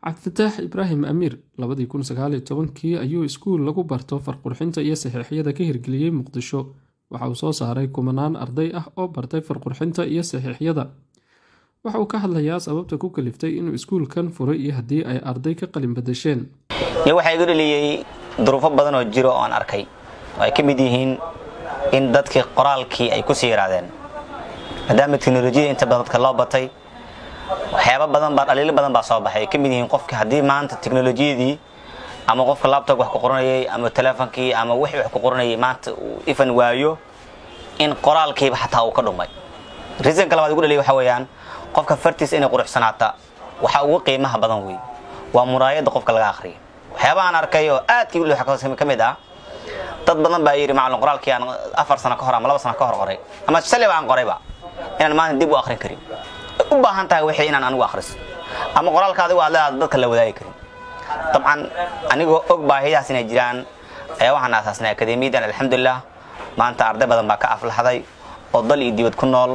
cabdifitaax ibraahim amiir 2019 ayuu iskuul lagu barto farqurxinta iyo saxiixyada ka hirgeliyey muqdisho. waxa uu soo saaray kumanaan arday ah oo bartay farqurxinta iyo saxiixyada. waxa uu ka hadlayaa sababta ku kaliftay inuu iskuulkan furay iyo haddii ay arday ka qalin bedesheen. waxaa iga dhaliyay duruufo badan oo jiro oo aan arkay ay ka mid yihiin in dadkii qoraalkii ay ku sii yaraadeen maadaama teknolojiyada inta badan dadka loo batay. waxyaabo badan baa dhaliilo badan baa soo baxay ka mid yihiin qofka haddii maanta teknolojiyadii ama qofka laptop wax ku qoranayay ama teleefankii ama wixii wax ku qoranayay maanta uu ifan waayo in qoraalkiiba xataa uu ka dhumay. reason kale ugu dhaliyay waxa weeyaan qofka fartiisa inay quruxsanaata waxa ugu qiimaha badan weey waa muraayada qofka laga akhriyo. waxyaabaha aan arkay oo aadkii u leexsan ka mid ah dad badan baa yiri macallin qoraalkii aan 4 sano ka hor ama 2 sano ka hor qoray ama shalay baan qorayba inaan maanta dib u akhrin karin u baahan tahay wixii inaan anigu akhriso ama qoraalkaadi waa dadka la wadaagi karin. طبعا anigoo og baahiyaas inay jiraan ayaa waxaan aasaasnay akademiyadan alxamdulillah maanta arday badan baa ka aflaxday oo dal iyo dibad ku nool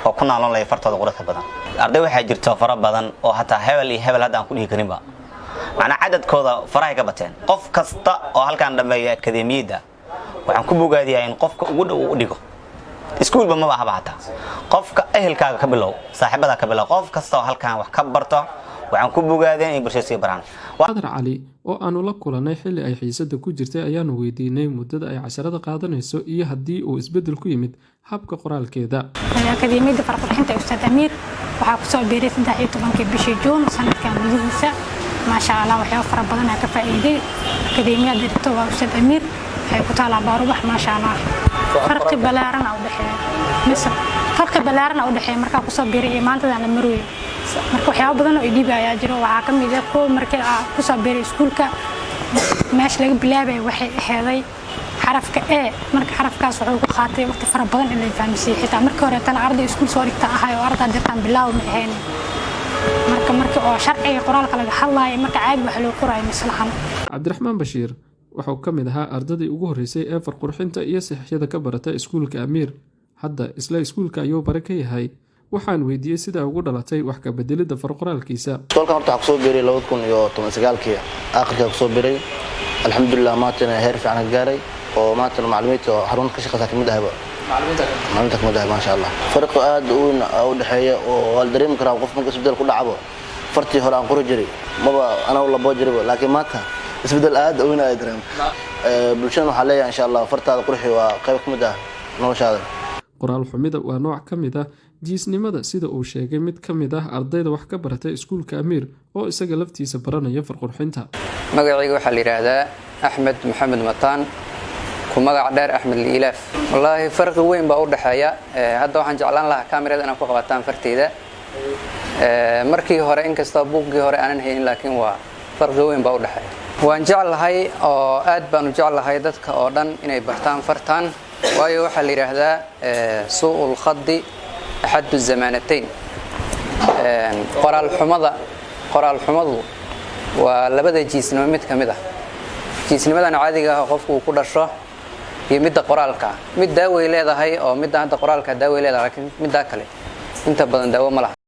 oo ku noolay fartooda quruxda badan. arday waxaa jirto fara badan oo hataa hebel iyo hebel hadda aan ku dhihi karinba macna cadadkooda farahay ka bateen. qof kasta oo halkaan dhameeyo akademiyada waxaan ku bogaadiyaa in qofka ugu dhow u dhigo iskuulba ma aha baata qofka ehelkaaga ka bilow saaxiibada ka bilow qof kasta oo halkaan wax ka barto waxaan ku bogaadeen in bulshada si baraan. Qadar Cali oo aanu la kulanay xilli ay xiisada ku jirtay ayaanu weydiinay muddada ay casharada qaadanayso iyo haddii uu isbedel ku yimid habka qoraalkeeda. akademiyada farqurxinta Ustaad Amiir waxaa ku soo biiray 13 bishii Juun sanadkan gudihiisa. ما شاء الله وحياة فربنا كفائدة أكاديمية درتوا وأستاذ أمير كتالة باروح ما شاء الله فرق بلارنا أو دحية مصر فرق بلارنا أو دحية مركا كوسب بيري إيمان تدان المروي مركو حياة بدنا ويديب يا جرو وعاكم إذا كو مركا كوسب بيري سكولك ماشي لقى بلابة وحي هذي حرف كأ مركا حرف كاس وحوق خاطي وقت فرق بدنا اللي فهم سي حتى مركا وريتنا عرض سكول صوري تاعها وعرض درتان بالله ومهاني marka oo sharciga qoraalka laga hadlayo marka caag wax loo qorayo mislahan. Cabdiraxmaan Bashiir wuxuu ka mid ahaa ardadii ugu horeysay ee farqurxinta iyo saxiixyada ka barata iskuulka Amiir. hadda isla iskuulka ayuu baraka yahay. waxaan weydiiyay sida ugu dhalatay wax ka bedelida farqoraalkiisa. Iskuulka horta waxa soo biiray 2019 aakhirka soo biiray alxamdulillah maantana heer fiican gaaray oo maantana macluumaadka xarun ka shaqada kamid ahba maalinta kamid ah ma sha Allah farq aad u dhaxeeyo oo wal dareem kara qof marka isbedel ku dhacdo fartii hore aan qoro jiray maba ana wala boo jiray laakiin maanta isbedel aad u weyn ay dareem bulshada waxa leeyahay insha Allah fartaada qurxi waa qayb kamid ah noloshaada. qoraal xumida waa nooc kamid ah jiisnimada sida uu sheegay mid kamid ah ardayda wax ka baratay iskuulka Amiir oo isaga laftiisa baranaya farqurxinta. magacayga waxa la yiraahdaa Axmed Maxamed Mataan magac dheer Axmed Liilaaf. wallahi farqi weyn baa u dhaxeeya. hadda waxaan jeclaan lahaa kaamirada inaan ku qabataan farteeda. markii hore inkastoo buuggii hore aanan haynin laakiin waa farqi weyn baa u dhaxeeya. waan jeclahay oo aad baan u jeclahay dadka oo dhan inay bartaan fartaan waayo waxa la yiraahdaa su'ul khaddi ahadu zamanatayn. qoraal xumadu waa labada jiisnimo mid kamid ah. jiisnimadan caadiga ah qofku ku dhasho iyo midda qoraalka mid daaway leedahay oo midda hadda qoraalka daaway leedahay laakiin midda kale inta badan daawo ma